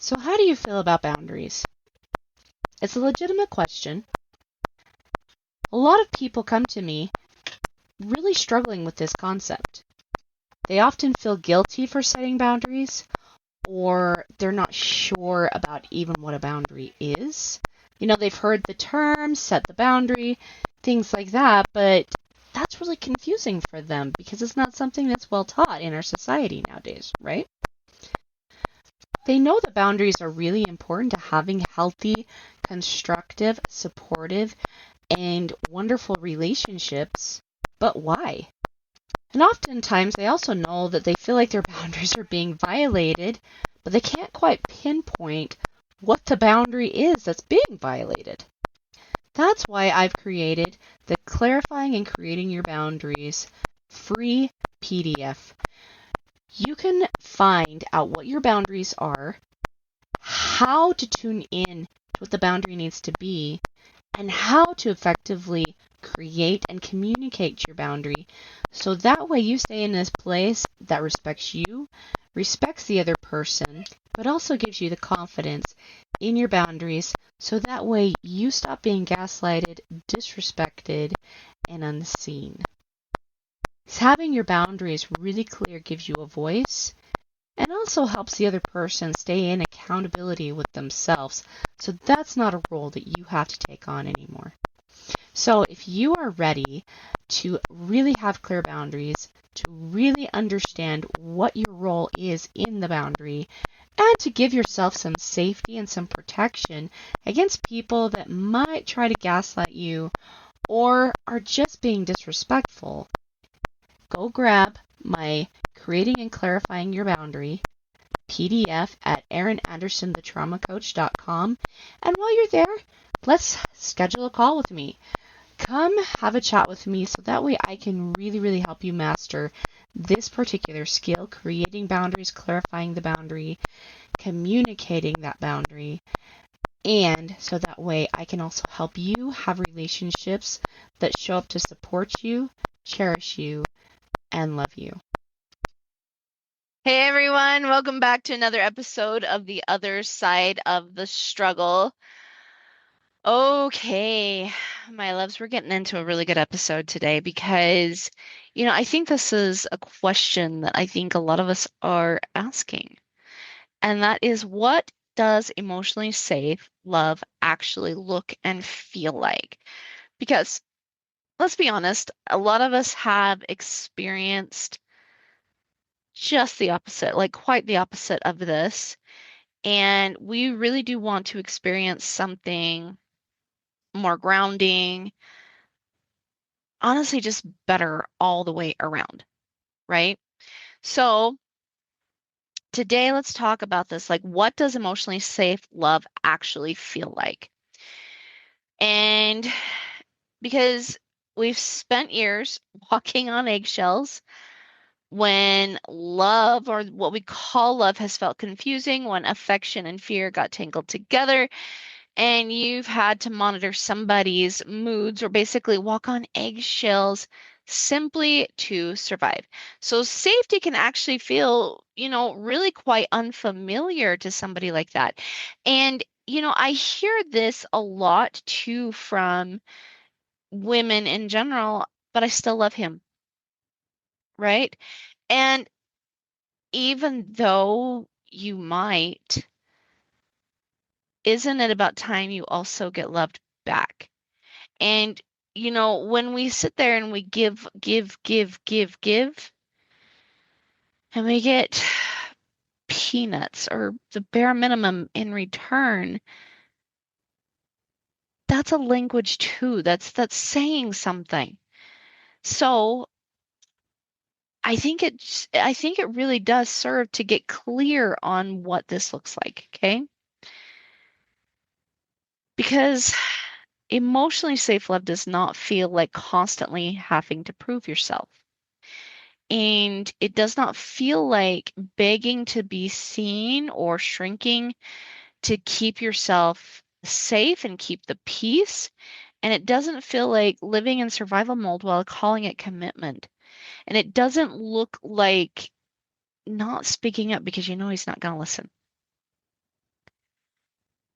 So, how do you feel about boundaries? It's a legitimate question. A lot of people come to me really struggling with this concept. They often feel guilty for setting boundaries, or they're not sure about even what a boundary is. They've heard the term, set the boundary, things like that, but that's really confusing for them because it's not something that's well taught in our society nowadays, right? They know that boundaries are really important to having healthy, constructive, supportive, and wonderful relationships, but why? And oftentimes they also know that they feel like their boundaries are being violated, but they can't quite pinpoint what the boundary is that's being violated. That's why I've created the Clarifying and Creating Your Boundaries free PDF. You can find out what your boundaries are, how to tune in to what the boundary needs to be, and how to effectively create and communicate your boundary so that way you stay in this place that respects you, respects the other person, but also gives you the confidence in your boundaries so that way you stop being gaslighted, disrespected, and unseen. Having your boundaries really clear gives you a voice and also helps the other person stay in accountability with themselves. So that's not a role that you have to take on anymore. So if you are ready to really have clear boundaries, to really understand what your role is in the boundary, and to give yourself some safety and some protection against people that might try to gaslight you or are just being disrespectful, go grab my Creating and Clarifying Your Boundary PDF at erinandersonthetraumacoach.com. And while you're there, let's schedule a call with me. Come have a chat with me so that way I can really help you master this particular skill, creating boundaries, clarifying the boundary, communicating that boundary, and so that way I can also help you have relationships that show up to support you, cherish you, and love you. Hey everyone, welcome back to another episode of The Other Side of the Struggle. Okay, my loves, we're getting into a really good episode today because, I think this is a question that I think a lot of us are asking. And that is, what does emotionally safe love actually look and feel like? Because let's be honest, a lot of us have experienced just the opposite, like quite the opposite of this. And we really do want to experience something more grounding, honestly, just better all the way around, right? So today, let's talk about this. Like, what does emotionally safe love actually feel like? And because we've spent years walking on eggshells when love, or what we call love, has felt confusing, when affection and fear got tangled together, and you've had to monitor somebody's moods or basically walk on eggshells simply to survive. So safety can actually feel, really quite unfamiliar to somebody like that. And, I hear this a lot too from women in general, but I still love him, right? And even though you might, isn't it about time you also get loved back? And, when we sit there and we give, and we get peanuts or the bare minimum in return, that's a language too. That's saying something. So I think it really does serve to get clear on what this looks like, okay? Because emotionally safe love does not feel like constantly having to prove yourself. And it does not feel like begging to be seen or shrinking to keep yourself safe and keep the peace. And it doesn't feel like living in survival mode while calling it commitment. And it doesn't look like not speaking up because you know he's not going to listen.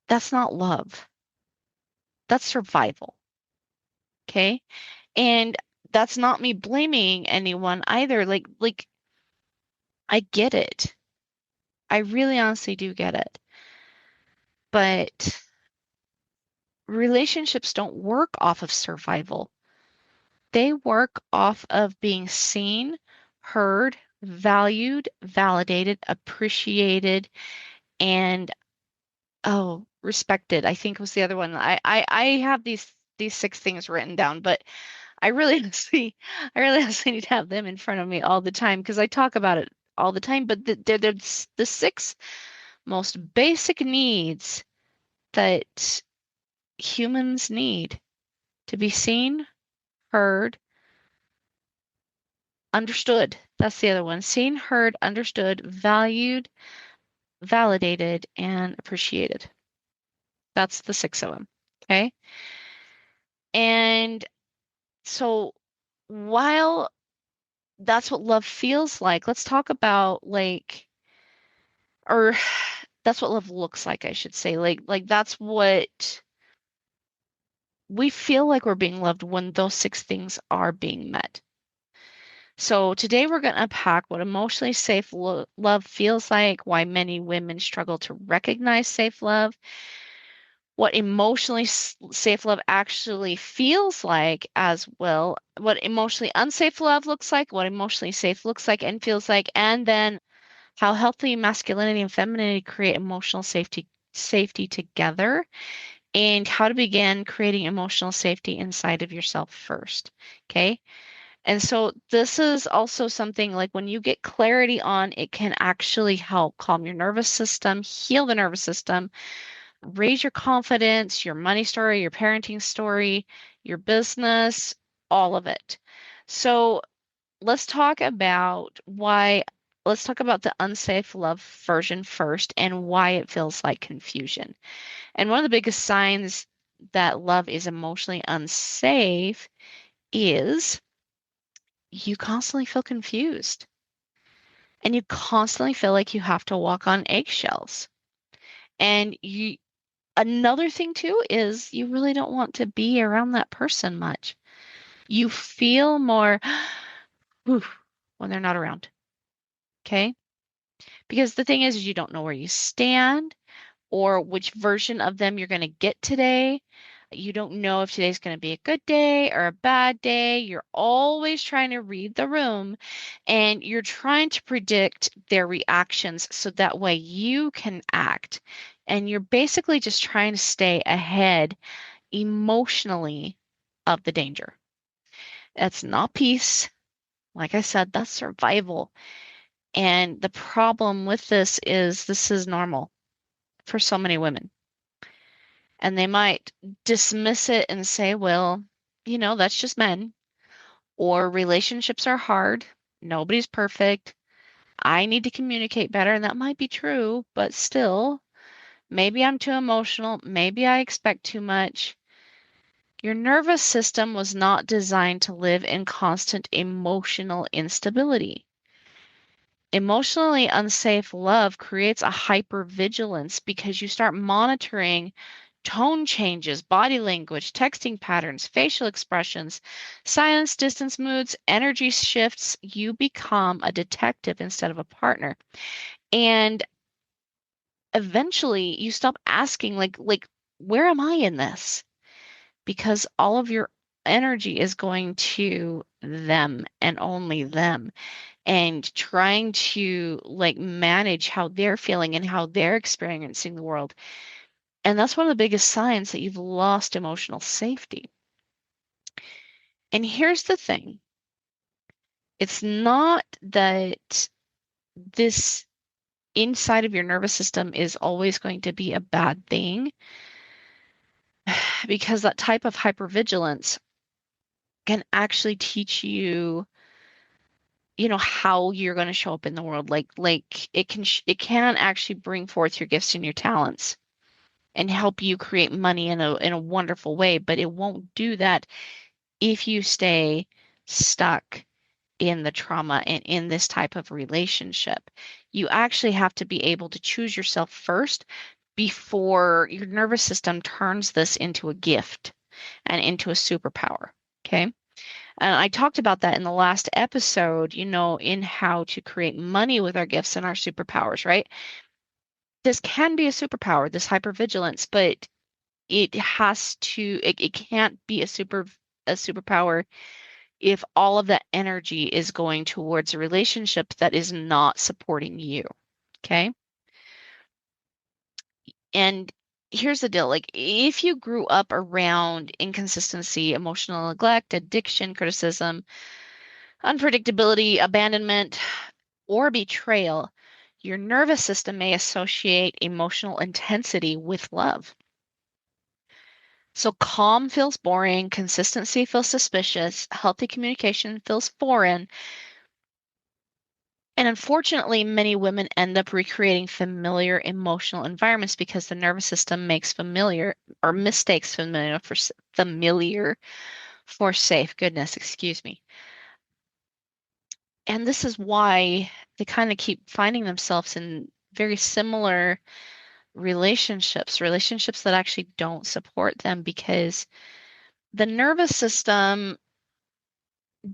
That's not love. That's survival. Okay. And that's not me blaming anyone either. Like I get it. I really honestly do get it. But relationships don't work off of survival. They work off of being seen, heard, valued, validated, appreciated, and respected. I think was the other one. I have these six things written down, but I really honestly, I really honestly need to have them in front of me all the time because I talk about it all the time. But they're the six most basic needs that humans need to be seen, heard, understood. That's the other one. Seen, heard, understood, valued, validated, and appreciated. That's the six of them. Okay. And so while that's what love feels like, let's talk about like, or that's what love looks like, I should say. Like that's what we feel like we're being loved when those six things are being met. So today we're going to unpack what emotionally safe love feels like, why many women struggle to recognize safe love, what emotionally safe love actually feels like as well, what emotionally unsafe love looks like, what emotionally safe looks like and feels like, and then how healthy masculinity and femininity create emotional safety together, and how to begin creating emotional safety inside of yourself first. Okay. And so this is also something like when you get clarity on, it can actually help calm your nervous system, heal the nervous system, raise your confidence, your money story, your parenting story, your business, all of it. So let's talk about let's talk about the unsafe love version first and why it feels like confusion. And one of the biggest signs that love is emotionally unsafe is you constantly feel confused and you constantly feel like you have to walk on eggshells. And another thing too is you really don't want to be around that person much. You feel more whew, when they're not around. Okay? Because the thing is you don't know where you stand or which version of them you're going to get today. You don't know if today's going to be a good day or a bad day. You're always trying to read the room and you're trying to predict their reactions so that way you can act. And you're basically just trying to stay ahead emotionally of the danger. That's not peace. Like I said, that's survival. And the problem with this is normal for so many women. And they might dismiss it and say, well, that's just men. Or relationships are hard. Nobody's perfect. I need to communicate better. And that might be true, but still, maybe I'm too emotional. Maybe I expect too much. Your nervous system was not designed to live in constant emotional instability. Emotionally unsafe love creates a hypervigilance because you start monitoring tone changes, body language, texting patterns, facial expressions, silence, distance, moods, energy shifts. You become a detective instead of a partner. And eventually you stop asking like where am I in this? Because all of your energy is going to them and only them and trying to like manage how they're feeling and how they're experiencing the world. And that's one of the biggest signs that you've lost emotional safety. And here's the thing. It's not that this inside of your nervous system is always going to be a bad thing, because that type of hypervigilance can actually teach you, how you're going to show up in the world. Like it can actually bring forth your gifts and your talents and help you create money in a wonderful way, but it won't do that if you stay stuck in the trauma and in this type of relationship. You actually have to be able to choose yourself first before your nervous system turns this into a gift and into a superpower. Okay. And I talked about that in the last episode, in how to create money with our gifts and our superpowers, right? This can be a superpower, this hypervigilance, but it can't be a superpower if all of that energy is going towards a relationship that is not supporting you. Okay. And here's the deal, like if you grew up around inconsistency, emotional neglect, addiction, criticism, unpredictability, abandonment, or betrayal, your nervous system may associate emotional intensity with love. So calm feels boring, consistency feels suspicious, healthy communication feels foreign. And unfortunately, many women end up recreating familiar emotional environments because the nervous system makes familiar or mistakes familiar for safe. Goodness, excuse me. And this is why they kind of keep finding themselves in very similar relationships that actually don't support them because the nervous system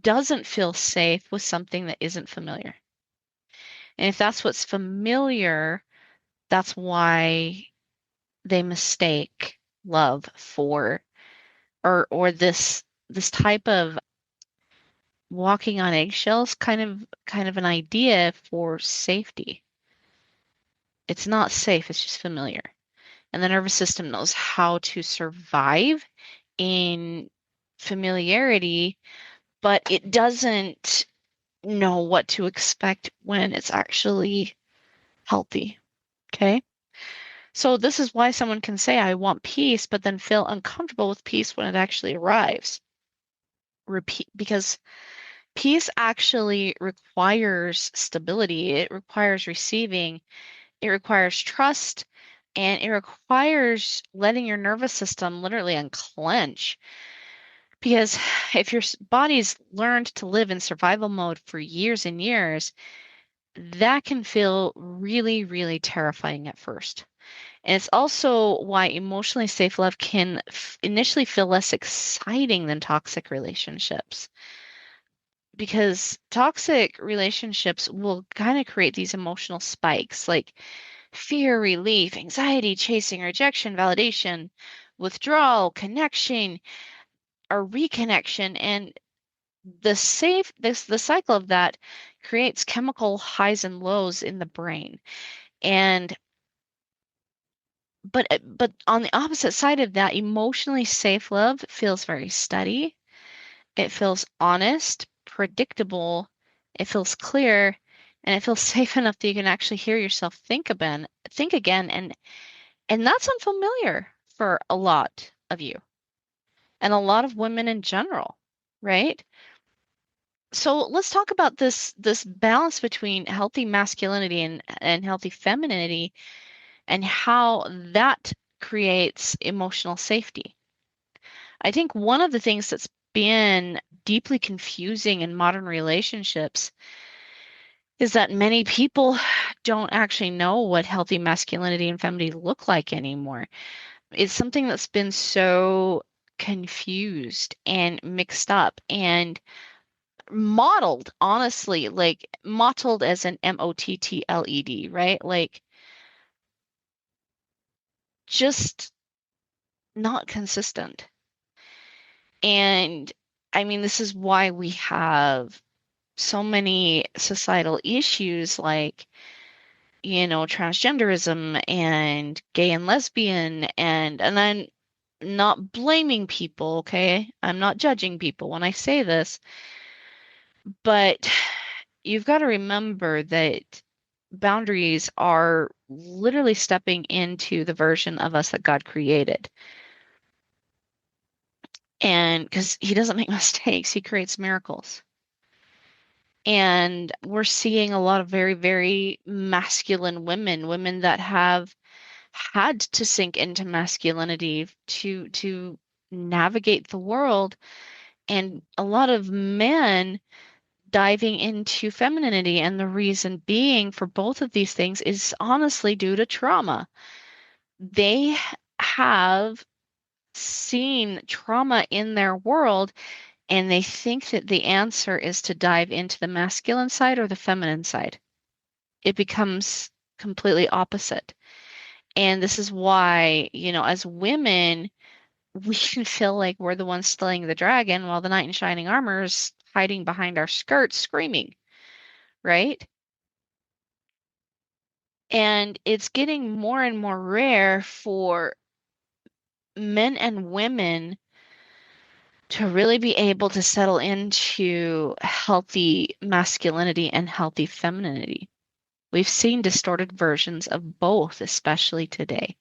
doesn't feel safe with something that isn't familiar. And if that's what's familiar, that's why they mistake love for or this type of walking on eggshells kind of an idea for safety. It's not safe, it's just familiar. And the nervous system knows how to survive in familiarity, but it doesn't know what to expect when it's actually healthy. Okay. So this is why someone can say, I want peace, but then feel uncomfortable with peace when it actually arrives. Repeat, because peace actually requires stability. It requires receiving. It requires trust. And it requires letting your nervous system literally unclench. Because if your body's learned to live in survival mode for years and years, that can feel really, really terrifying at first. And it's also why emotionally safe love can initially feel less exciting than toxic relationships. Because toxic relationships will kind of create these emotional spikes like fear, relief, anxiety, chasing, rejection, validation, withdrawal, connection, or reconnection. And the cycle of that creates chemical highs and lows in the brain. And but on the opposite side of that, emotionally safe love feels very steady. It feels honest, predictable, it feels clear, and it feels safe enough that you can actually hear yourself think again, and that's unfamiliar for a lot of you and a lot of women in general, right? So let's talk about this balance between healthy masculinity and healthy femininity and how that creates emotional safety. I think one of the things that's been deeply confusing in modern relationships is that many people don't actually know what healthy masculinity and femininity look like anymore. It's something that's been so confused and mixed up and modeled, honestly, like mottled as an mottled, right? Like just not consistent. And I mean, this is why we have so many societal issues like, transgenderism and gay and lesbian and I'm not blaming people, okay? I'm not judging people when I say this, but you've got to remember that boundaries are literally stepping into the version of us that God created. And because he doesn't make mistakes, he creates miracles. And we're seeing a lot of very, very masculine women that have had to sink into masculinity to navigate the world, and a lot of men diving into femininity. And the reason being for both of these things is honestly due to trauma. they have seen trauma in their world, and they think that the answer is to dive into the masculine side or the feminine side. It becomes completely opposite. And this is why, as women, we can feel like we're the ones slaying the dragon while the knight in shining armor is hiding behind our skirts screaming, right? And it's getting more and more rare for men and women to really be able to settle into healthy masculinity and healthy femininity. We've seen distorted versions of both, especially today.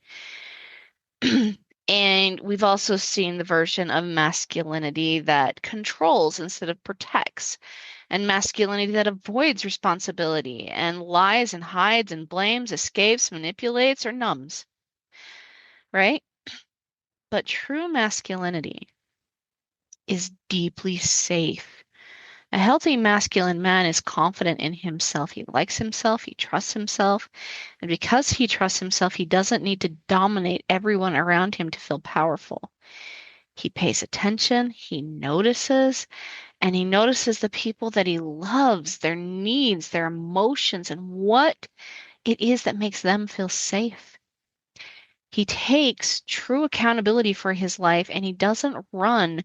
And we've also seen the version of masculinity that controls instead of protects, and masculinity that avoids responsibility and lies and hides and blames, escapes, manipulates, or numbs, right? But true masculinity is deeply safe. A healthy masculine man is confident in himself. He likes himself. He trusts himself. And because he trusts himself, he doesn't need to dominate everyone around him to feel powerful. He pays attention. He notices. And he notices the people that he loves, their needs, their emotions, and what it is that makes them feel safe. He takes true accountability for his life, and he doesn't run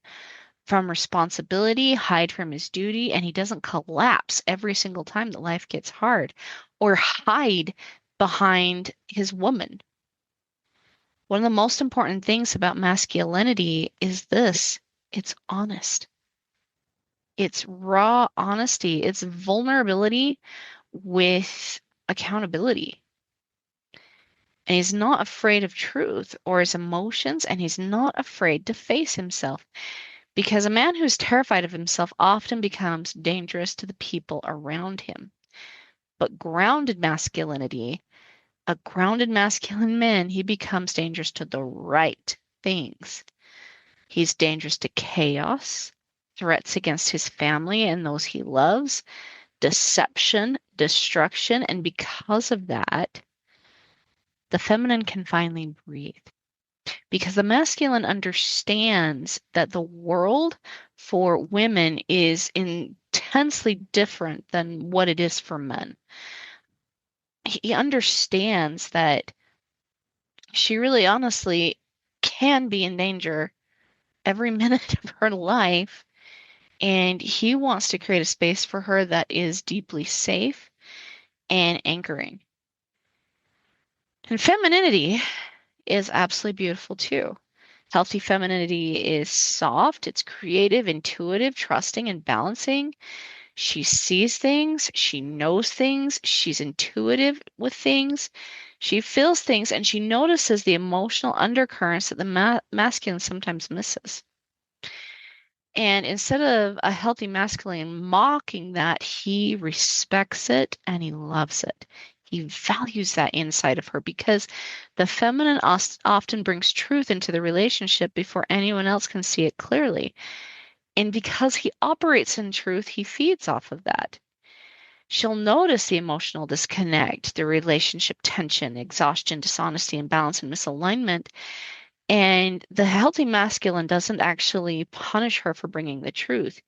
from responsibility, hide from his duty, and he doesn't collapse every single time that life gets hard or hide behind his woman. One of the most important things about masculinity is this: it's honest. It's raw honesty. It's vulnerability with accountability. And he's not afraid of truth or his emotions, and he's not afraid to face himself. Because a man who's terrified of himself often becomes dangerous to the people around him. But grounded masculinity, a grounded masculine man, he becomes dangerous to the right things. He's dangerous to chaos, threats against his family and those he loves, deception, destruction, and because of that, the feminine can finally breathe. Because the masculine understands that the world for women is intensely different than what it is for men. He understands that she really honestly can be in danger every minute of her life, and he wants to create a space for her that is deeply safe and anchoring. And femininity is absolutely beautiful too. Healthy femininity is soft, it's creative, intuitive, trusting, and balancing. She sees things, she knows things, she's intuitive with things, she feels things, and she notices the emotional undercurrents that the masculine sometimes misses. And instead of a healthy masculine mocking that, he respects it and he loves it. He values that inside of her because the feminine often brings truth into the relationship before anyone else can see it clearly. And because he operates in truth, he feeds off of that. She'll notice the emotional disconnect, the relationship tension, exhaustion, dishonesty, imbalance, and misalignment. And the healthy masculine doesn't actually punish her for bringing the truth.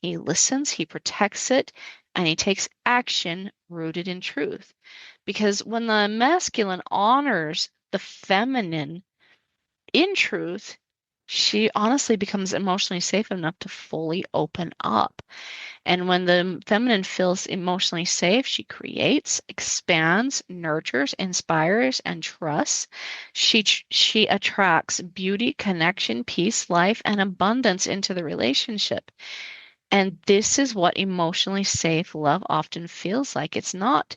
He listens, he protects it, and he takes action rooted in truth. Because when the masculine honors the feminine in truth, she honestly becomes emotionally safe enough to fully open up. And when the feminine feels emotionally safe, she creates, expands, nurtures, inspires, and trusts. She attracts beauty, connection, peace, life, and abundance into the relationship. And this is what emotionally safe love often feels like. It's not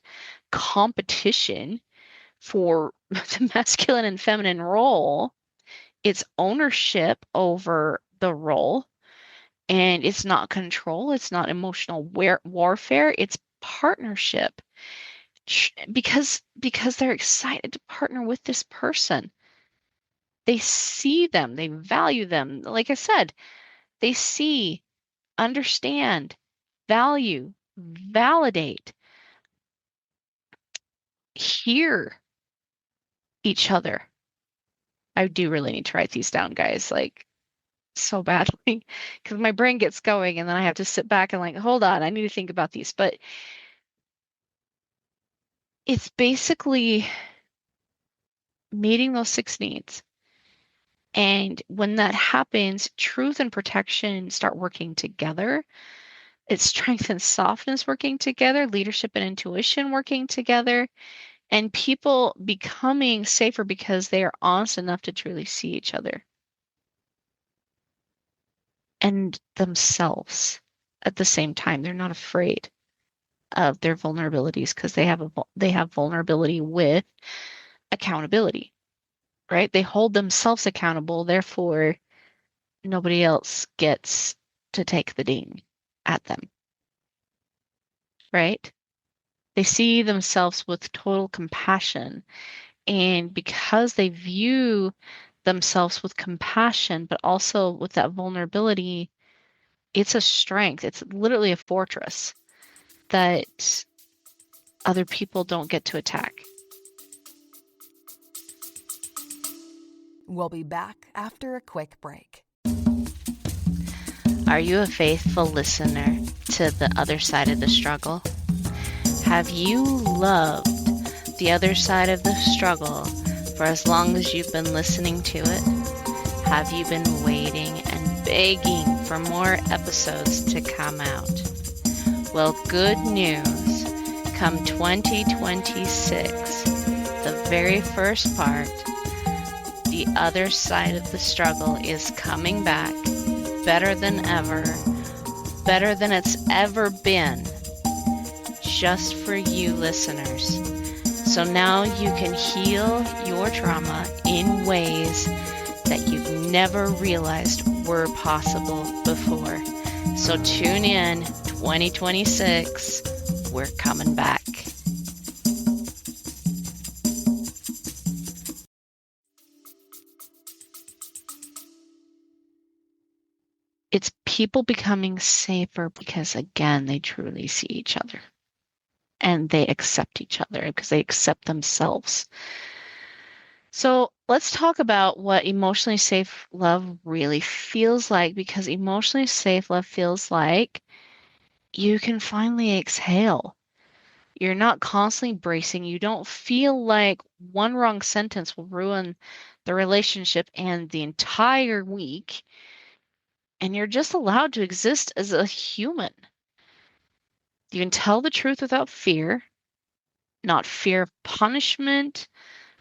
competition for the masculine and feminine role. It's ownership over the role, and it's not control, it's not emotional warfare, it's partnership. Because they're excited to partner with this person. They see them, they value them. Like I said, they see, understand, value, validate, hear each other. I do really need to write these down, guys, like so badly, because my brain gets going and then I have to sit back and like, hold on, I need to think about these. But it's basically meeting those 6 needs. And when that happens, truth and protection start working together. It's strength and softness working together, leadership and intuition working together, and people becoming safer because they are honest enough to truly see each other and themselves at the same time. They're not afraid of their vulnerabilities because they have vulnerability with accountability, right? They hold themselves accountable, therefore nobody else gets to take the ding at them, right? They see themselves with total compassion. And because they view themselves with compassion, but also with that vulnerability, it's a strength. It's literally a fortress that other people don't get to attack. We'll be back after a quick break. Are you a faithful listener to the other side of the struggle? Have you loved the other side of the struggle for as long as you've been listening to it? Have you been waiting and begging for more episodes to come out? Well, good news. Come 2026, the very first part, the other side of the struggle is coming back better than ever, better than it's ever been, just for you listeners. So now you can heal your trauma in ways that you've never realized were possible before. So tune in 2026. We're coming back. It's people becoming safer because, again, they truly see each other and they accept each other because they accept themselves. So let's talk about what emotionally safe love really feels like, because emotionally safe love feels like you can finally exhale. You're not constantly bracing. You don't feel like one wrong sentence will ruin the relationship and the entire week. And you're just allowed to exist as a human. You can tell the truth without fear, not fear of punishment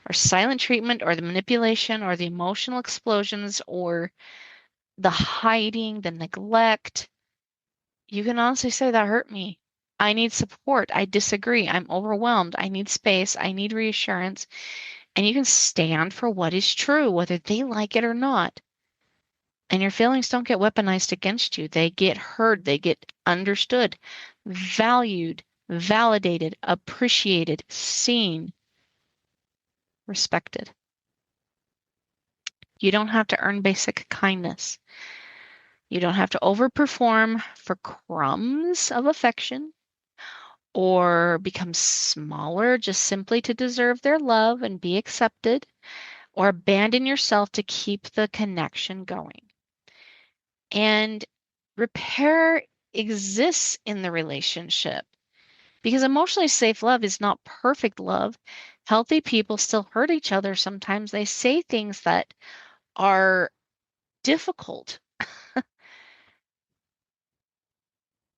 or silent treatment or the manipulation or the emotional explosions or the hiding, the neglect. You can honestly say that hurt me. I need support. I disagree. I'm overwhelmed. I need space. I need reassurance. And you can stand for what is true, whether they like it or not. And your feelings don't get weaponized against you. They get heard. They get understood, valued, validated, appreciated, seen, respected. You don't have to earn basic kindness. You don't have to overperform for crumbs of affection or become smaller just simply to deserve their love and be accepted, or abandon yourself to keep the connection going. And repair exists in the relationship because emotionally safe love is not perfect love. Healthy people still hurt each other. Sometimes they say things that are difficult,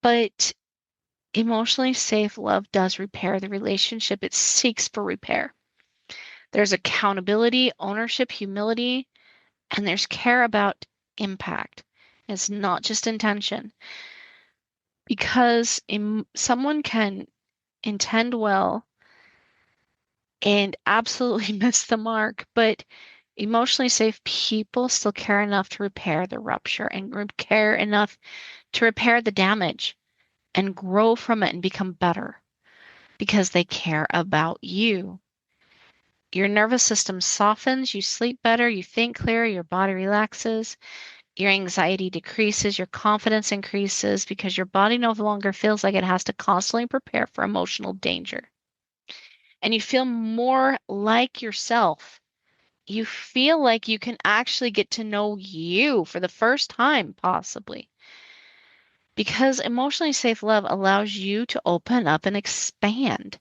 but emotionally safe love does repair the relationship. It seeks for repair. There's accountability, ownership, humility, and there's care about impact. It's not just intention. Because someone can intend well and absolutely miss the mark, but emotionally safe people still care enough to repair the rupture and care enough to repair the damage and grow from it and become better because they care about you. Your nervous system softens, you sleep better, you think clearer, your body relaxes, your anxiety decreases, your confidence increases because your body no longer feels like it has to constantly prepare for emotional danger. And you feel more like yourself, you feel like you can actually get to know you for the first time, possibly. Because emotionally safe love allows you to open up and expand.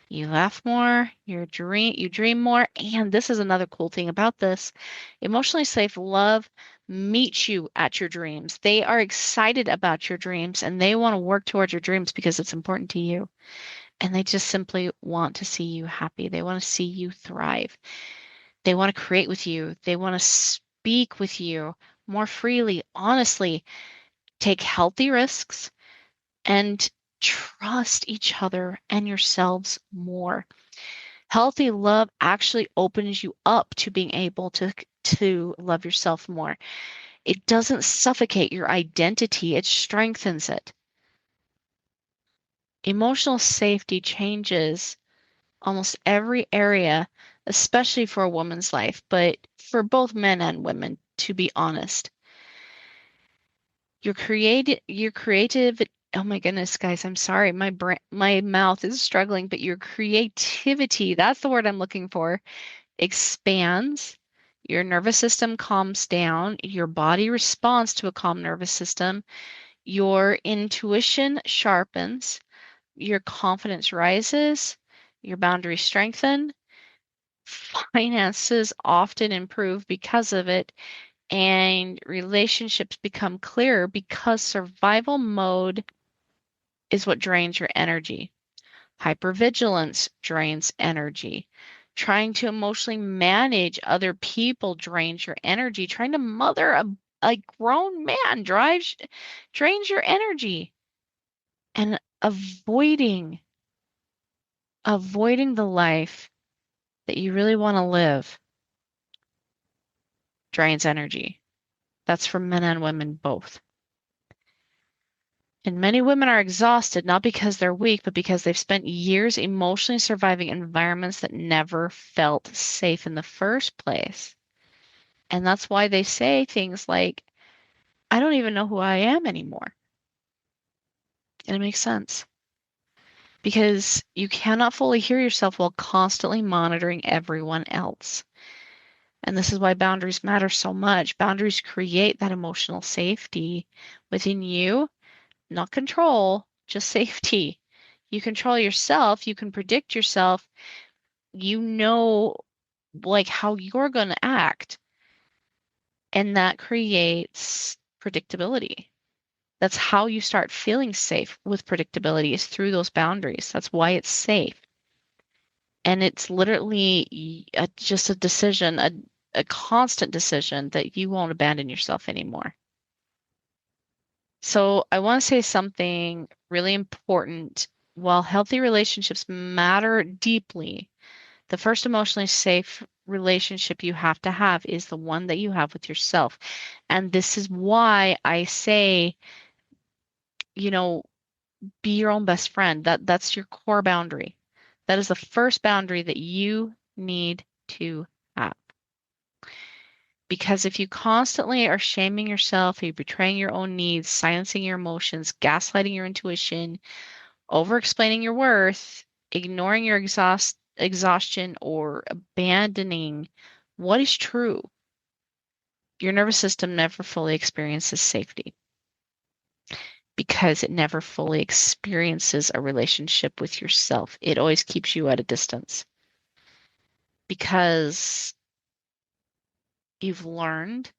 You laugh more, you dream more, and this is another cool thing about this. Emotionally safe love meets you at your dreams. They are excited about your dreams and they want to work towards your dreams because it's important to you. And they just simply want to see you happy. They want to see you thrive. They want to create with you. They want to speak with you more freely, honestly, take healthy risks, and trust each other and yourselves more. Healthy love actually opens you up to being able to love yourself more. It doesn't suffocate your identity, it strengthens it. Emotional safety changes almost every area, especially for a woman's life, but for both men and women, to be honest. Your creative, oh my goodness, guys, I'm sorry. My mouth is struggling, but your creativity, that's the word I'm looking for, expands. Your nervous system calms down. Your body responds to a calm nervous system. Your intuition sharpens. Your confidence rises. Your boundaries strengthen. Finances often improve because of it, and relationships become clearer because survival mode is what drains your energy. Hypervigilance drains energy. Trying to emotionally manage other people drains your energy. Trying to mother a grown man drains your energy. And avoiding the life that you really want to live drains energy. That's for men and women both. And many women are exhausted not because they're weak, but because they've spent years emotionally surviving environments that never felt safe in the first place. And that's why they say things like, I don't even know who I am anymore. And it makes sense because you cannot fully hear yourself while constantly monitoring everyone else. And this is why boundaries matter so much. Boundaries create that emotional safety within you, not control, just safety. You control yourself, you can predict yourself, you know like how you're going to act, and that creates predictability. That's how you start feeling safe with predictability is through those boundaries. That's why it's safe. And it's literally just a decision, a constant decision that you won't abandon yourself anymore. So I want to say something really important. While healthy relationships matter deeply, the first emotionally safe relationship you have to have is the one that you have with yourself. And this is why I say, you know, be your own best friend. That's your core boundary. That is the first boundary that you need to have. Because if you constantly are shaming yourself, you're betraying your own needs, silencing your emotions, gaslighting your intuition, over explaining your worth, ignoring your exhaustion, or abandoning what is true, your nervous system never fully experiences safety because it never fully experiences a relationship with yourself. It always keeps you at a distance because you've learned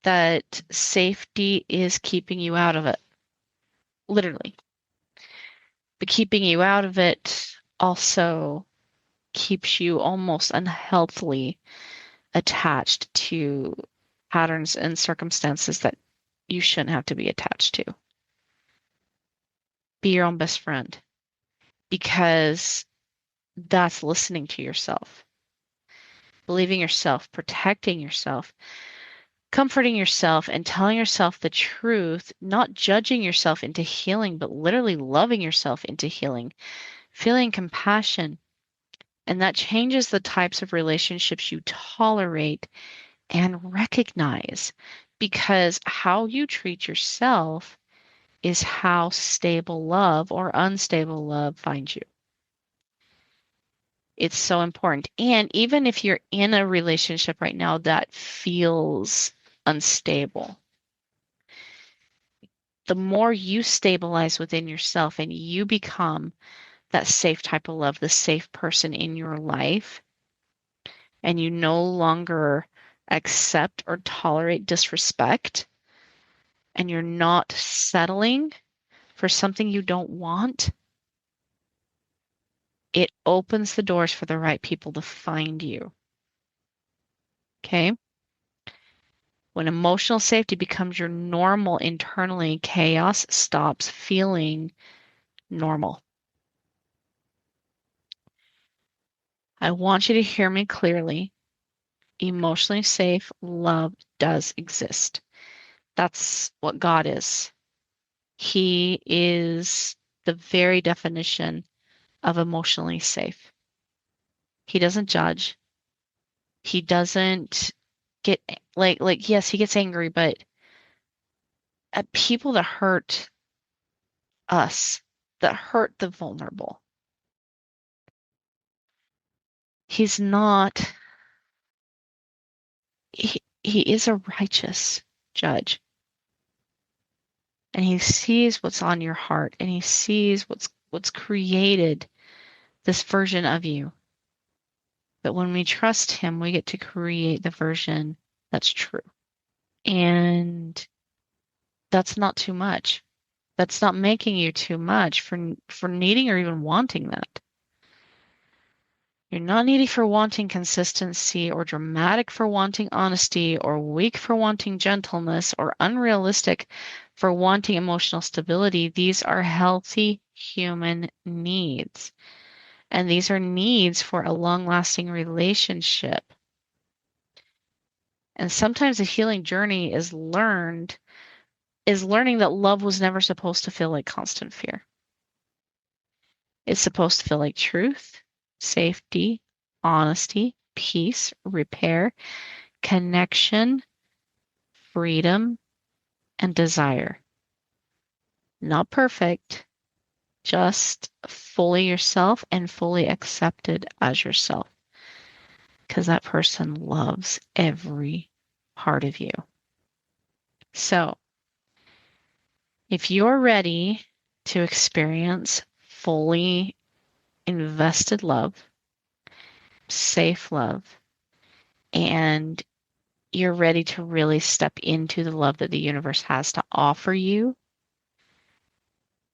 that safety is keeping you out of it, literally. But keeping you out of it also keeps you almost unhealthily attached to patterns and circumstances that you shouldn't have to be attached to. Be your own best friend because that's listening to yourself, believing yourself, protecting yourself, comforting yourself, and telling yourself the truth, not judging yourself into healing, but literally loving yourself into healing, feeling compassion. And that changes the types of relationships you tolerate and recognize because how you treat yourself is how stable love or unstable love finds you. It's so important. And even if you're in a relationship right now that feels unstable, the more you stabilize within yourself and you become that safe type of love, the safe person in your life, and you no longer accept or tolerate disrespect, and you're not settling for something you don't want, it opens the doors for the right people to find you. Okay? When emotional safety becomes your normal internally, chaos stops feeling normal. I want you to hear me clearly. Emotionally safe love does exist. That's what God is. He is the very definition of emotionally safe. He doesn't judge. He doesn't get like yes, he gets angry, but at people that hurt us, that hurt the vulnerable. He's not he is a righteous judge. And he sees what's on your heart, and he sees what's created this version of you. But when we trust him, we get to create the version that's true. And that's not too much. That's not making you too much for needing or even wanting that. You're not needy for wanting consistency, or dramatic for wanting honesty, or weak for wanting gentleness, or unrealistic for wanting emotional stability. These are healthy human needs. And these are needs for a long-lasting relationship. And sometimes a healing journey is learning that love was never supposed to feel like constant fear. It's supposed to feel like truth, safety, honesty, peace, repair, connection, freedom, and desire. Not perfect, just fully yourself and fully accepted as yourself. Because that person loves every part of you. So, if you're ready to experience fully invested love, safe love, and you're ready to really step into the love that the universe has to offer you,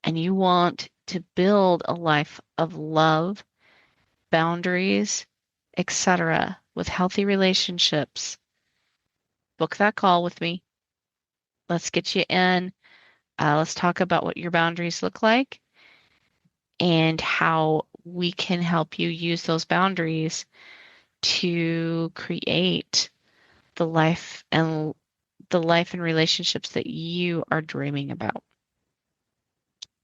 and you want to build a life of love, boundaries, etc., with healthy relationships, book that call with me. Let's get you in. Let's talk about what your boundaries look like and how we can help you use those boundaries to create the life and relationships that you are dreaming about.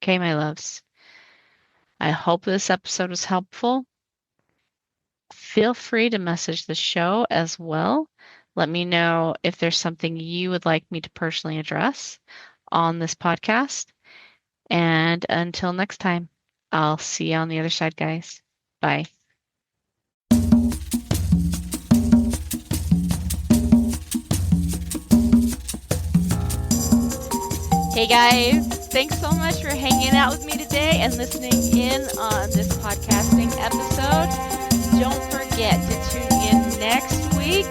Okay, my loves. I hope this episode was helpful. Feel free to message the show as well. Let me know if there's something you would like me to personally address on this podcast. And until next time, I'll see you on the other side, guys. Bye. Hey guys, thanks so much for hanging out with me today and listening in on this podcasting episode. Don't forget to tune in next week